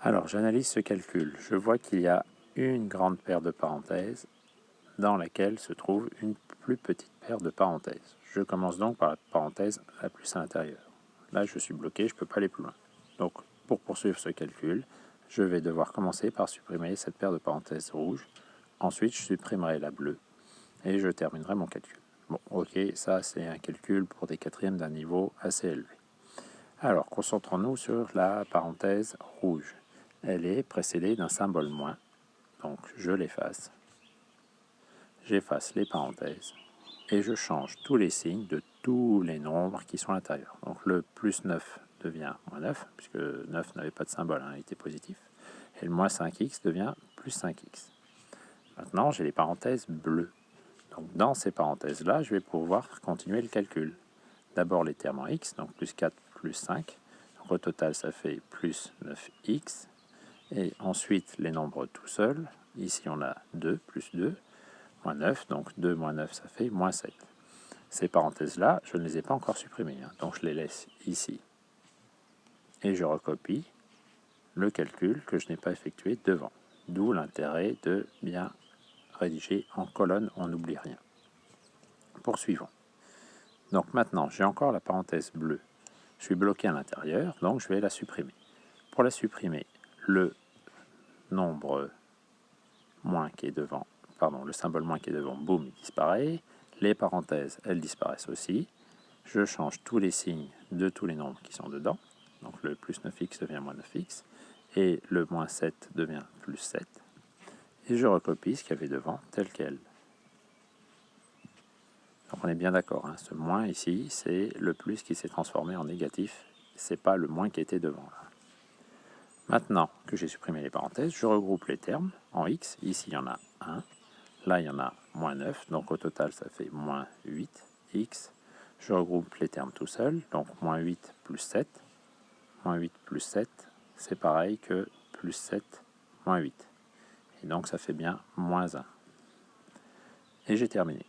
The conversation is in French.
Alors, j'analyse ce calcul. Je vois qu'il y a une grande paire de parenthèses dans laquelle se trouve une plus petite paire de parenthèses. Je commence donc par la parenthèse la plus à l'intérieur. Là, je suis bloqué, je ne peux pas aller plus loin. Donc, pour poursuivre ce calcul, je vais devoir commencer par supprimer cette paire de parenthèses rouges. Ensuite, je supprimerai la bleue et je terminerai mon calcul. Bon, ok, ça c'est un calcul pour des quatrièmes d'un niveau assez élevé. Alors, concentrons-nous sur la parenthèse rouge. Elle est précédée d'un symbole moins, donc je l'efface. J'efface les parenthèses et je change tous les signes de tous les nombres qui sont à l'intérieur. Donc le plus 9 devient moins 9, puisque 9 n'avait pas de symbole, il était positif. Et le moins 5x devient plus 5x. Maintenant, j'ai les parenthèses bleues. Donc dans ces parenthèses-là, je vais pouvoir continuer le calcul. D'abord les termes en x, donc plus 4 plus 5. Donc au total, ça fait plus 9x. Et ensuite, les nombres tout seuls. Ici, on a 2 plus 2. Moins 9, donc 2 moins 9, ça fait moins 7. Ces parenthèses-là, je ne les ai pas encore supprimées, donc je les laisse ici. Et je recopie le calcul que je n'ai pas effectué devant. D'où l'intérêt de bien rédiger en colonne, on n'oublie rien. Poursuivons. Donc maintenant, j'ai encore la parenthèse bleue. Je suis bloqué à l'intérieur, donc je vais la supprimer. Pour la supprimer, le nombre moins qui est devant, le symbole moins qui est devant, boum, il disparaît. Les parenthèses, elles disparaissent aussi. Je change tous les signes de tous les nombres qui sont dedans. Donc le plus 9x devient moins 9x. Et le moins 7 devient plus 7. Et je recopie ce qu'il y avait devant tel quel. Donc on est bien d'accord, ce moins ici, c'est le plus qui s'est transformé en négatif. Ce n'est pas le moins qui était devant. Maintenant que j'ai supprimé les parenthèses, je regroupe les termes en x. Ici, il y en a 1. Là, il y en a moins 9. Donc au total, ça fait moins 8x. Je regroupe les termes tout seuls. Donc moins 8 plus 7. Moins 8 plus 7, c'est pareil que plus 7 moins 8. Et donc ça fait bien moins 1. Et j'ai terminé.